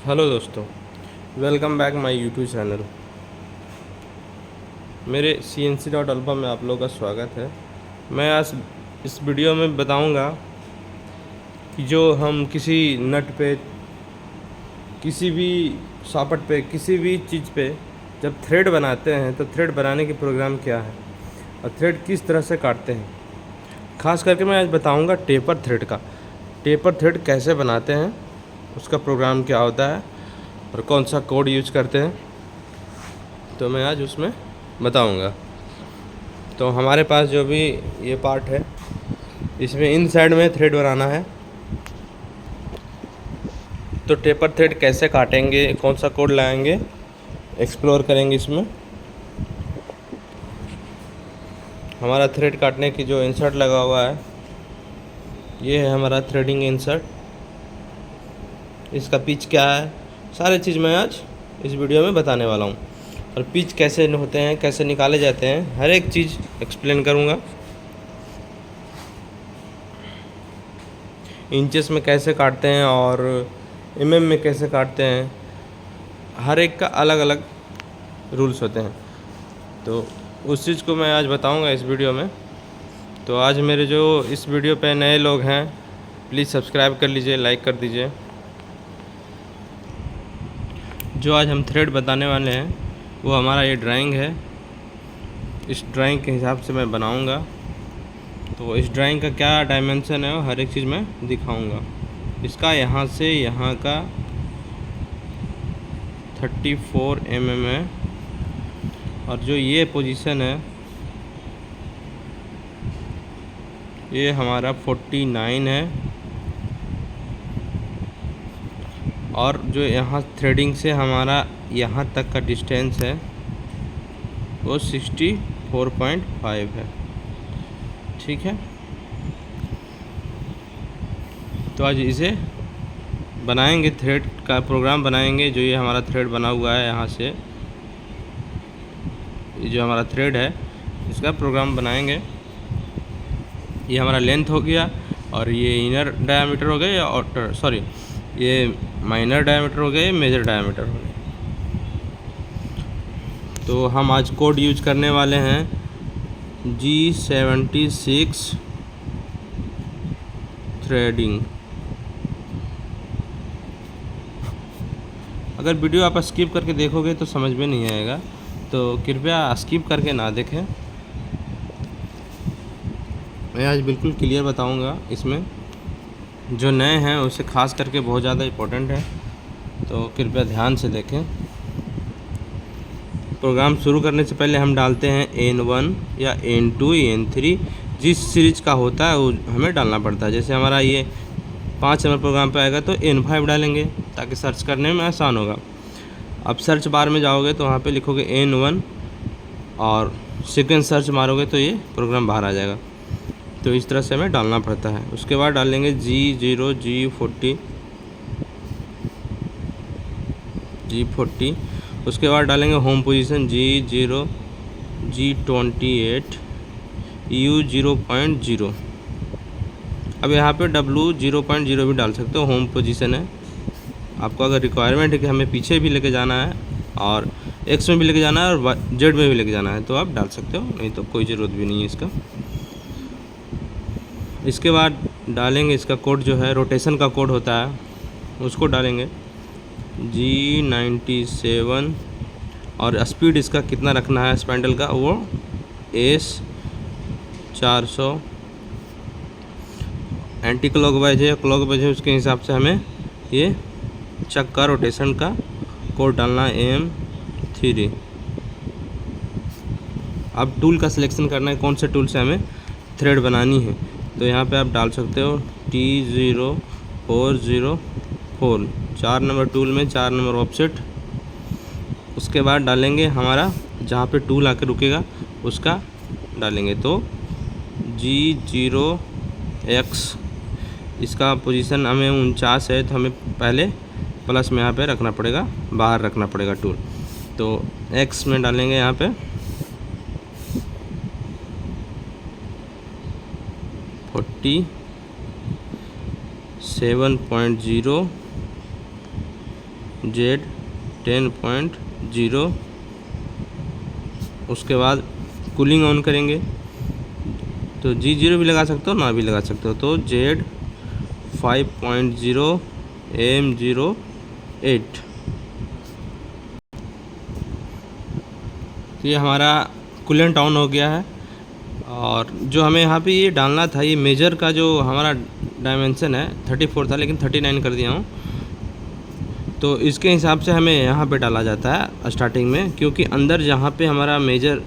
Hello दोस्तों, welcome back my YouTube channel. मेरे CNC.alpha में आप लोगों का स्वागत है। मैं आज इस वीडियो में बताऊंगा कि जो हम किसी नट पे, किसी भी सॉकेट पे, किसी भी चीज़ पे जब थ्रेड बनाते हैं तो थ्रेड बनाने की प्रोग्राम क्या है और थ्रेड किस तरह से काटते हैं। खास करके मैं आज बताऊंगा टेपर थ्रेड का। टेपर थ्रेड कैसे बनाते हैं, उसका प्रोग्राम क्या होता है और कौन सा कोड यूज करते हैं, तो मैं आज उसमें बताऊंगा। तो हमारे पास जो भी ये पार्ट है, इसमें इन साइड में थ्रेड बनाना है। तो टेपर थ्रेड कैसे काटेंगे, कौन सा कोड लाएंगे, एक्सप्लोर करेंगे इसमें। हमारा थ्रेड काटने की जो इंसर्ट लगा हुआ है, ये है हमारा थ्रेडिंग इंसर्ट। इसका पिच क्या है, सारे चीज़ मैं आज इस वीडियो में बताने वाला हूँ। और पिच कैसे होते हैं, कैसे निकाले जाते हैं, हर एक चीज़ एक्सप्लेन करूँगा। इंचेस में कैसे काटते हैं और mm में कैसे काटते हैं, हर एक का अलग अलग रूल्स होते हैं। तो उस चीज़ को मैं आज बताऊंगा इस वीडियो में। तो आज मेरे जो इस वीडियो पे नए लोग हैं, प्लीज़ सब्सक्राइब कर लीजिए, लाइक कर दीजिए। जो आज हम थ्रेड बताने वाले हैं वो हमारा ये ड्राइंग है। इस ड्राइंग के हिसाब से मैं बनाऊंगा। तो इस ड्राइंग का क्या डायमेंशन है वो हर एक चीज़ मैं दिखाऊंगा। इसका यहाँ से यहाँ का 34 mm है और जो ये पोजीशन है ये हमारा 49 है। और जो यहाँ थ्रेडिंग से हमारा यहाँ तक का डिस्टेंस है वो 64.5 है। ठीक है, तो आज इसे बनाएंगे, थ्रेड का प्रोग्राम बनाएंगे। जो ये हमारा थ्रेड बना हुआ है, यहाँ से ये जो हमारा थ्रेड है इसका प्रोग्राम बनाएंगे। ये हमारा लेंथ हो गया और ये इनर डायमीटर हो गया या आउटर, सॉरी, ये माइनर डायमीटर हो गया, ये मेजर डायमीटर हो गया। तो हम आज कोड यूज करने वाले हैं G76 थ्रेडिंग। अगर वीडियो आप स्किप करके देखोगे तो समझ में नहीं आएगा, तो कृपया स्किप करके ना देखें। मैं आज बिल्कुल क्लियर बताऊंगा। इसमें जो नए हैं उसे खास करके बहुत ज़्यादा इम्पोर्टेंट है, तो कृपया ध्यान से देखें। प्रोग्राम शुरू करने से पहले हम डालते हैं N1 या N2 N3, जिस सीरीज का होता है वो हमें डालना पड़ता है। जैसे हमारा ये 5 नंबर प्रोग्राम पे आएगा तो N5 डालेंगे ताकि सर्च करने में आसान होगा। अब सर्च बार में जाओगे तो वहाँ पे लिखोगे N1 और सेकेंड सर्च मारोगे तो ये प्रोग्राम बाहर आ जाएगा। तो इस तरह से हमें डालना पड़ता है। उसके बाद डालेंगे G0 G40। उसके बाद डालेंगे home position G0 G28 U0.0। अब यहाँ पे W0.0 भी डाल सकते हो, होम पोजीशन है। आपको अगर रिक्वायरमेंट है कि हमें पीछे भी लेके जाना है और X में भी लेके जाना है और Z में भी लेके जाना है तो आप डाल सकते हो, नहीं तो कोई ज़रूरत भी नहीं है इसका। इसके बाद डालेंगे इसका कोड, जो है रोटेशन का कोड होता है, उसको डालेंगे G97। और स्पीड इसका कितना रखना है स्पैंडल का, वो S400। एंटी क्लॉकवाइज है, क्लॉकवाइज है, उसके हिसाब से हमें ये चक का रोटेशन का कोड डालना है M3। अब टूल का सिलेक्शन करना है, कौन से टूल से हमें थ्रेड बनानी है। तो यहाँ पे आप डाल सकते हो T0404, 4 नंबर टूल में 4 नंबर ऑफसेट। उसके बाद डालेंगे हमारा जहाँ पे टूल आके रुकेगा उसका डालेंगे। तो G0X, इसका पोजीशन हमें 49 है तो हमें पहले प्लस में यहाँ पे रखना पड़ेगा, बाहर रखना पड़ेगा टूल। तो X में डालेंगे यहाँ पे 47.0 जेड 10.0। उसके बाद कूलिंग ऑन करेंगे तो G0 भी लगा सकते हो, ना भी लगा सकते हो। तो जेड 5.0 AM08। तो ये हमारा कूलेंट ऑन हो गया है। और जो हमें यहाँ पे ये डालना था, ये मेजर का जो हमारा डायमेंशन है 34 था, लेकिन 39 कर दिया हूँ। तो इसके हिसाब से हमें यहाँ पे डाला जाता है स्टार्टिंग में, क्योंकि अंदर जहाँ पे हमारा मेजर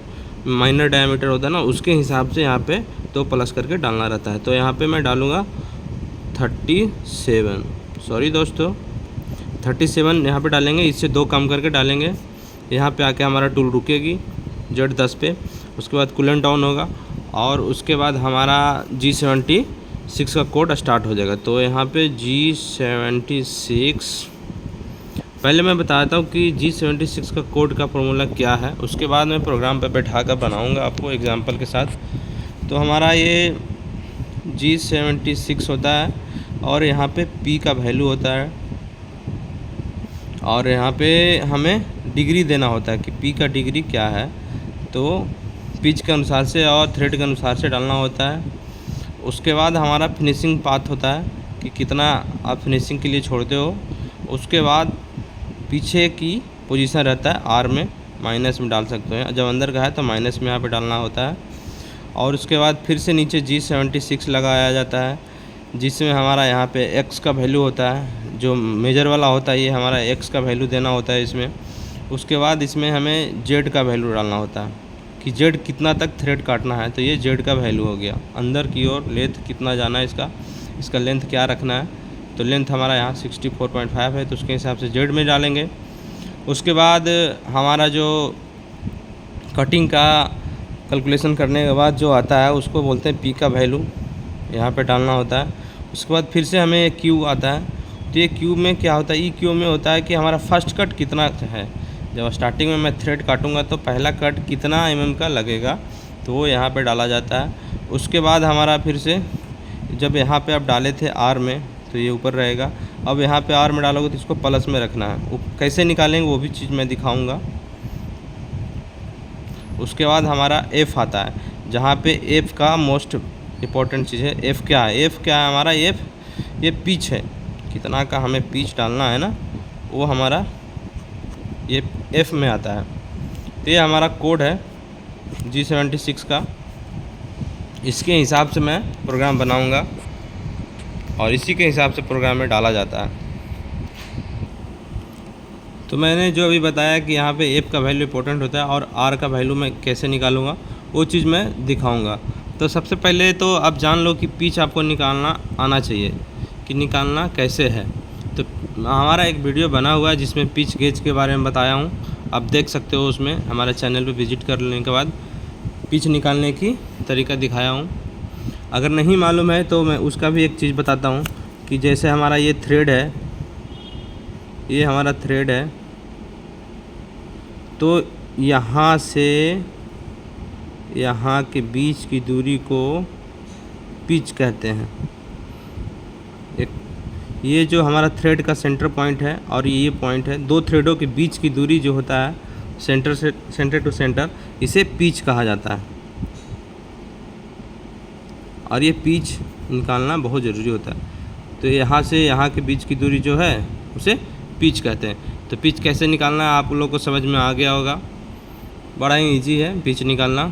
माइनर डायमीटर होता है ना, उसके हिसाब से यहाँ पे तो प्लस करके डालना रहता है। तो यहाँ पे मैं डालूँगा 37, सॉरी दोस्तों 37 यहाँ पे डालेंगे। इससे 2 कम करके डालेंगे। यहाँ पे आके हमारा टूल रुकेगी Z10 पे। उसके बाद कूलेंट ऑन होगा और उसके बाद हमारा G76 का कोड स्टार्ट हो जाएगा। तो यहाँ पे G76, पहले मैं बताता हूँ कि G76 का कोड का फॉर्मूला क्या है, उसके बाद मैं प्रोग्राम पे बैठा कर बनाऊँगा आपको एग्जांपल के साथ। तो हमारा ये G76 होता है और यहाँ पे P का वैल्यू होता है और यहाँ पे हमें डिग्री देना होता है कि P का डिग्री क्या है। तो पिच के अनुसार से और थ्रेड के अनुसार से डालना होता है। उसके बाद हमारा फिनिशिंग पाथ होता है कि कितना आप फिनिशिंग के लिए छोड़ते हो। उसके बाद पीछे की पोजीशन रहता है R में, माइनस में डाल सकते हैं। जब अंदर का है तो माइनस में यहाँ पे डालना होता है। और उसके बाद फिर से नीचे G76 लगाया जाता है, जिसमें हमारा यहाँ पे X का वैल्यू होता है, जो मेजर वाला होता है, ये हमारा X का वैल्यू देना होता है इसमें। उसके बाद इसमें हमें Z का वैल्यू डालना होता है कि Z कितना तक थ्रेड काटना है। तो ये Z का वैल्यू हो गया। अंदर की ओर लेंथ कितना जाना है इसका लेंथ क्या रखना है। तो लेंथ हमारा यहाँ 64.5 है, तो उसके हिसाब से Z में डालेंगे। उसके बाद हमारा जो कटिंग का कैलकुलेशन करने के बाद जो आता है उसको बोलते हैं P का वैल्यू, यहाँ पे डालना होता है। उसके बाद फिर से हमें Q आता है। तो ये Q में क्या होता है, EQ में होता है कि हमारा फर्स्ट कट कितना है। जब स्टार्टिंग में मैं थ्रेड काटूंगा तो पहला कट कितना mm का लगेगा, तो वो यहाँ पे डाला जाता है। उसके बाद हमारा फिर से जब यहाँ पे आप डाले थे R में तो ये ऊपर रहेगा। अब यहाँ पे R में डालोगे तो इसको प्लस में रखना है। कैसे निकालेंगे वो भी चीज़ मैं दिखाऊंगा। उसके बाद हमारा F आता है, जहाँ पे F का मोस्ट इम्पोर्टेंट चीज़ है। F क्या है, F क्या है हमारा, F ये पिच है, कितना का हमें पिच डालना है ना, वो हमारा ये F में आता है। तो ये हमारा कोड है G76 का। इसके हिसाब से मैं प्रोग्राम बनाऊंगा और इसी के हिसाब से प्रोग्राम में डाला जाता है। तो मैंने जो अभी बताया कि यहाँ पे F का वैल्यू इंपॉर्टेंट होता है और R का वैल्यू मैं कैसे निकालूंगा वो चीज़ मैं दिखाऊंगा। तो सबसे पहले तो आप जान लो कि पिच आपको निकालना आना चाहिए कि निकालना कैसे है। तो हमारा एक वीडियो बना हुआ है जिसमें पिच गेज के बारे में बताया हूँ, आप देख सकते हो। उसमें हमारे चैनल पे विजिट कर लेने के बाद पिच निकालने की तरीका दिखाया हूँ। अगर नहीं मालूम है तो मैं उसका भी एक चीज़ बताता हूँ कि जैसे हमारा ये थ्रेड है, ये हमारा थ्रेड है, तो यहाँ से यहाँ के बीच की दूरी को पिच कहते हैं। एक ये जो हमारा थ्रेड का सेंटर पॉइंट है और ये पॉइंट है, दो थ्रेडों के बीच की दूरी जो होता है सेंटर से सेंटर टू सेंटर, इसे पिच कहा जाता है। और ये पिच निकालना बहुत ज़रूरी होता है। तो यहाँ से यहाँ के बीच की दूरी जो है उसे पिच कहते हैं। तो पिच कैसे निकालना है आप लोगों को समझ में आ गया होगा, बड़ा ही इजी है पिच निकालना।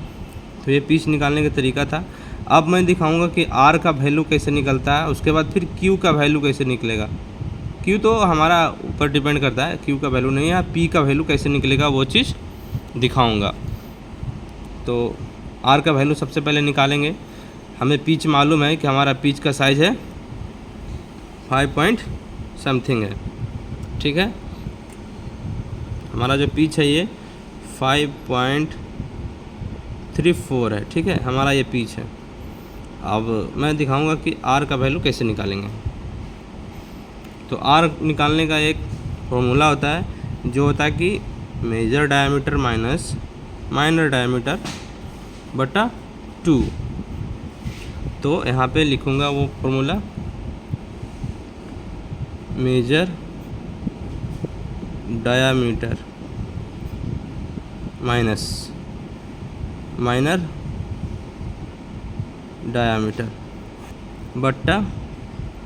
तो ये पिच निकालने का तरीका था। अब मैं दिखाऊंगा कि R का वैल्यू कैसे निकलता है, उसके बाद फिर Q का वैल्यू कैसे निकलेगा। Q तो हमारा ऊपर डिपेंड करता है, Q का वैल्यू नहीं है। P का वैल्यू कैसे निकलेगा वो चीज़ दिखाऊंगा। तो R का वैल्यू सबसे पहले निकालेंगे। हमें पिच मालूम है कि हमारा पिच का साइज़ है 5 पॉइंट समथिंग है, ठीक है। हमारा जो पिच है ये 5.34 है, ठीक है, हमारा ये पिच है। अब मैं दिखाऊंगा कि R का वैल्यू कैसे निकालेंगे। तो R निकालने का एक फॉर्मूला होता है जो होता है कि major diameter minus minor diameter बटा 2। तो यहाँ पे लिखूँगा वो formula, major diameter minor diameter बट्टा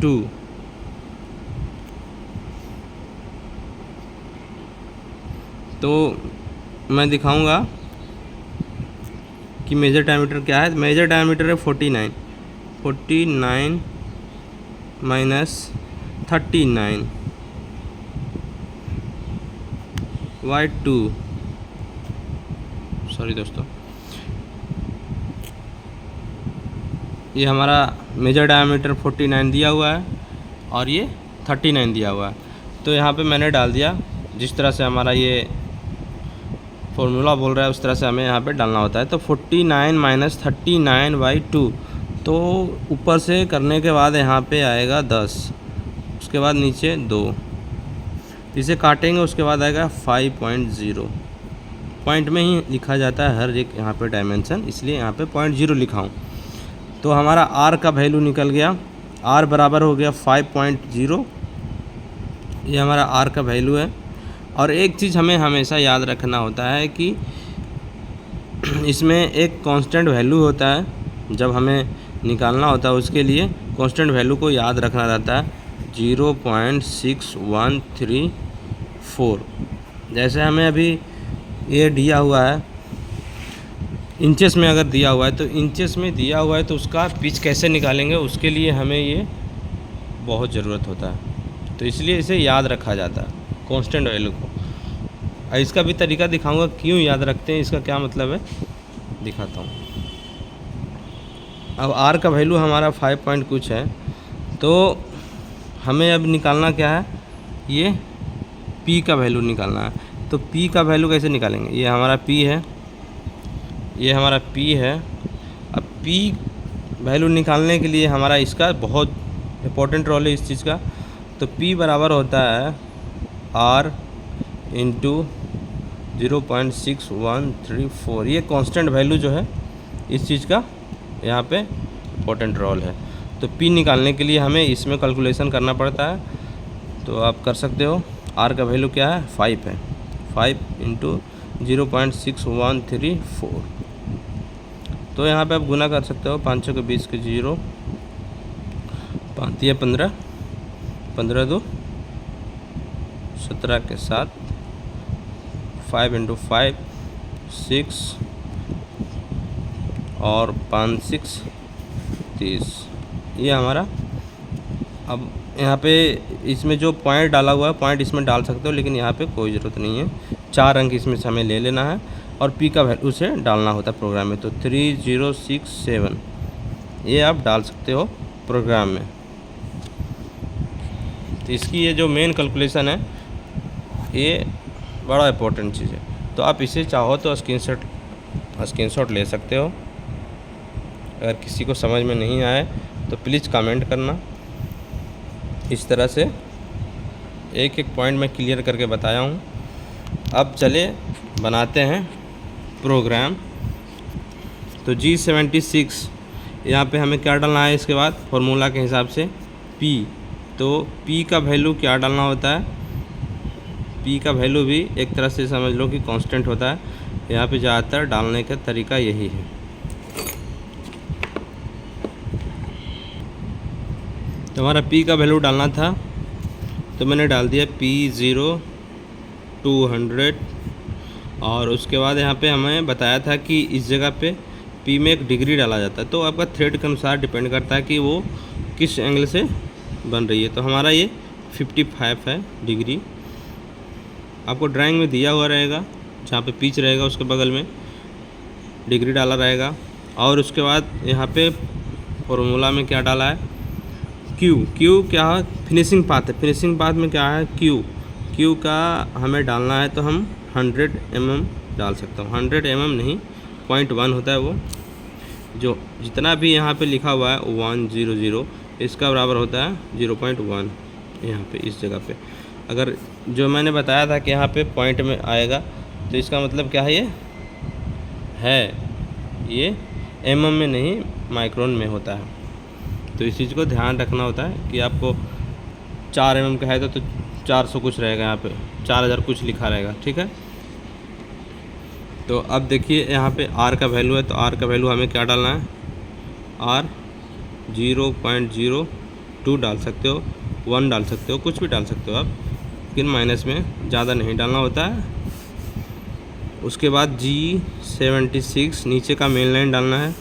2। तो मैं दिखाऊंगा कि मेजर डायमीटर क्या है। मेजर डायमीटर है 49 माइनस 39 बाई 2। सॉरी दोस्तों, ये हमारा मेजर डायमीटर 49 दिया हुआ है और ये 39 दिया हुआ है। तो यहाँ पे मैंने डाल दिया, जिस तरह से हमारा ये फॉर्मूला बोल रहा है उस तरह से हमें यहाँ पे डालना होता है। तो 49 माइनस 39 बाई 2। तो ऊपर से करने के बाद यहाँ पे आएगा 10, उसके बाद नीचे 2, इसे काटेंगे, उसके बाद आएगा 5.0। पॉइंट में ही लिखा जाता है हर एक यहाँ पे डायमेंशन, इसलिए यहाँ पे 0.0 लिखा हूँ। तो हमारा R का वैल्यू निकल गया, R बराबर हो गया 5.0। ये हमारा R का वैल्यू है। और एक चीज़ हमें हमेशा याद रखना होता है कि इसमें एक कांस्टेंट वैल्यू होता है, जब हमें निकालना होता है उसके लिए कांस्टेंट वैल्यू को याद रखना रहता है 0.6134। जैसे हमें अभी ये दिया हुआ है इंचेस में, अगर दिया हुआ है तो इंचेस में दिया हुआ है तो उसका पिच कैसे निकालेंगे, उसके लिए हमें ये बहुत ज़रूरत होता है। तो इसलिए इसे याद रखा जाता है कांस्टेंट वैल्यू को। इसका भी तरीका दिखाऊंगा क्यों याद रखते हैं, इसका क्या मतलब है दिखाता हूँ। अब R का वैल्यू हमारा 5 पॉइंट कुछ है, तो हमें अब निकालना क्या है, ये P का वैल्यू निकालना है। तो P का वैल्यू कैसे निकालेंगे, ये हमारा P है, ये हमारा P है। अब P वैल्यू निकालने के लिए हमारा इसका बहुत इम्पोर्टेंट रोल है इस चीज़ का। तो P बराबर होता है R इंटू 0.6134। ये कांस्टेंट वैल्यू जो है इस चीज़ का यहाँ पे इम्पोर्टेंट रोल है। तो P निकालने के लिए हमें इसमें कैलकुलेशन करना पड़ता है, तो आप कर सकते हो। R का वैल्यू क्या है, 5 है, 5 इंटू 0.6134। तो यहाँ पे आप गुना कर सकते हो, 5 के 20 के 0, 5 15, 15 2 17 के 7, 5 इंटू 5 6 और 5 6 30। ये हमारा। अब यहाँ पे इसमें जो पॉइंट डाला हुआ है, पॉइंट इसमें डाल सकते हो, लेकिन यहाँ पे कोई ज़रूरत नहीं है। 4 अंक इसमें से हमें ले लेना है और P का वैल्यू से डालना होता है प्रोग्राम में। तो 3067 ये आप डाल सकते हो प्रोग्राम में। तो इसकी ये जो मेन कैलकुलेशन है ये बड़ा इम्पोर्टेंट चीज़ है। तो आप इसे चाहो तो स्क्रीनशॉट ले सकते हो। अगर किसी को समझ में नहीं आए तो प्लीज़ कमेंट करना। इस तरह से एक एक पॉइंट मैं क्लियर करके बताया हूँ। अब चले बनाते हैं प्रोग्राम। तो G76 यहाँ पे हमें क्या डालना है, इसके बाद फॉर्मूला के हिसाब से P। तो P का वैल्यू क्या डालना होता है, P का वैल्यू भी एक तरह से समझ लो कि कांस्टेंट होता है। यहाँ पे ज़्यादातर डालने का तरीका यही है। तो हमारा P का वैल्यू डालना था, तो मैंने डाल दिया P0 200। और उसके बाद यहाँ पे हमें बताया था कि इस जगह पे P में एक डिग्री डाला जाता है। तो आपका थ्रेड के अनुसार डिपेंड करता है कि वो किस एंगल से बन रही है। तो हमारा ये 55 है डिग्री। आपको ड्राइंग में दिया हुआ रहेगा, जहाँ पे पिच रहेगा उसके बगल में डिग्री डाला रहेगा। और उसके बाद यहाँ पे फॉर्मूला में क्या डाला है, Q क्या है, फिनिशिंग पाथ है। फिनिशिंग पाथ में क्या है, Q का हमें डालना है, तो हम 100 mm डाल सकता हूँ। 100 mm नहीं, 0.1 होता है वो, जो जितना भी यहाँ पे लिखा हुआ है 100 इसका बराबर होता है 0.1। यहाँ पे इस जगह पे अगर जो मैंने बताया था कि यहाँ पे पॉइंट में आएगा, तो इसका मतलब क्या है, ये mm में नहीं माइक्रोन में होता है। तो इस चीज़ को ध्यान रखना होता है कि आपको 4 mm का है तो 400 कुछ रहेगा, यहाँ पे 4000 कुछ लिखा रहेगा, ठीक है। तो अब देखिए यहाँ पे आर का वैल्यू है, तो आर का वैल्यू हमें क्या डालना है, आर 0.02 डाल सकते हो, 1 डाल सकते हो, कुछ भी डाल सकते हो आप, लेकिन माइनस में ज़्यादा नहीं डालना होता है। उसके बाद G76 नीचे का मेन लाइन डालना है।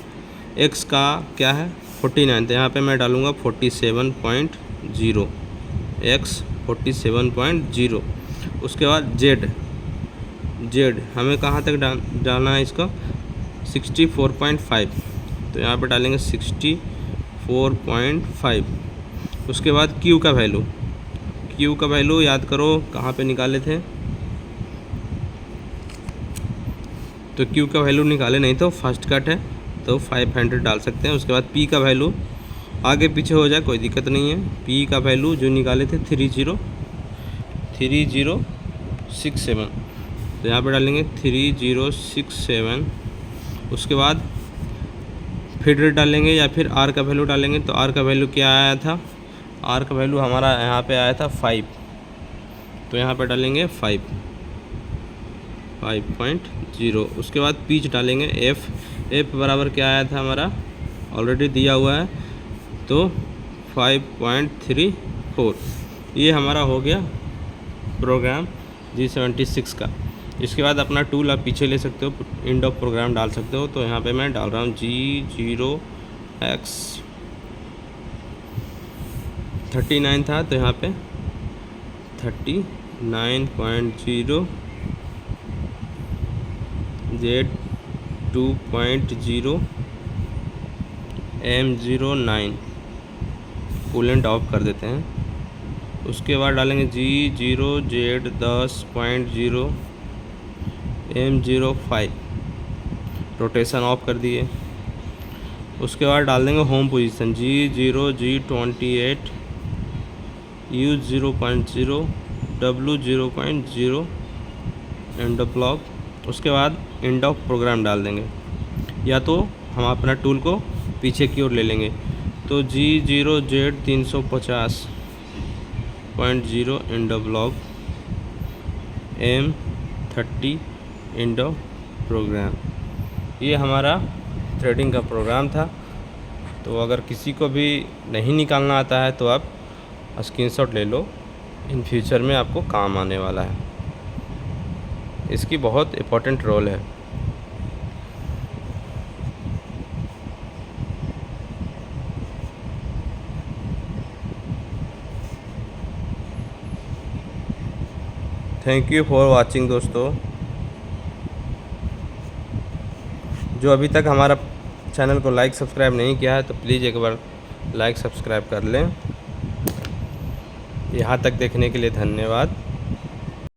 एक्स का क्या है 49, तो यहाँ पे मैं डालूँगा 47.0, एक्स 47.0। उसके बाद जेड हमें कहाँ तक डालना है इसको 64.5, तो यहाँ पे डालेंगे 64.5। उसके बाद क्यू का वैल्यू याद करो कहाँ पे निकाले थे, तो क्यू का वैल्यू निकाले नहीं तो फर्स्ट कट है तो 500 डाल सकते हैं। उसके बाद पी का वैल्यू आगे पीछे हो जाए कोई दिक्कत नहीं है। पी का वैल्यू जो निकाले थे 3067, तो यहाँ पे डालेंगे 3067। उसके बाद फिर डालेंगे या फिर आर का वैल्यू डालेंगे, तो आर का वैल्यू क्या आया था, आर का वैल्यू हमारा यहाँ पे आया था 5, तो यहाँ पे डालेंगे 5.0। उसके बाद पीच डालेंगे एफ बराबर क्या आया था हमारा ऑलरेडी दिया हुआ है, तो 5.34। ये हमारा हो गया प्रोग्राम G76 का। इसके बाद अपना टूल आप पीछे ले सकते हो, एंड ऑफ प्रोग्राम डाल सकते हो। तो यहाँ पे मैं डाल रहा हूँ G0x39 था, तो यहाँ पे 39.0, Z2.0, M09 कूलेंट ऑफ कर देते हैं। उसके बाद डालेंगे G0Z10.0, M05 रोटेशन ऑफ कर दिए। उसके बाद डाल देंगे home position G0G28, U0.0, W0.0 and of block. उसके बाद एंड ऑफ प्रोग्राम डाल देंगे, या तो हम अपना टूल को पीछे की ओर ले लेंगे, तो G0Z350.0 end of block, M30 end of program. ये हमारा थ्रेडिंग का प्रोग्राम था। तो अगर किसी को भी नहीं निकालना आता है तो आप स्क्रीनशॉट ले लो, इन फ्यूचर में आपको काम आने वाला है। इसकी बहुत इम्पोर्टेंट रोल है। थैंक यू फॉर वाचिंग दोस्तों। जो अभी तक हमारा चैनल को लाइक सब्सक्राइब नहीं किया है तो प्लीज़ एक बार लाइक सब्सक्राइब कर लें। यहाँ तक देखने के लिए धन्यवाद।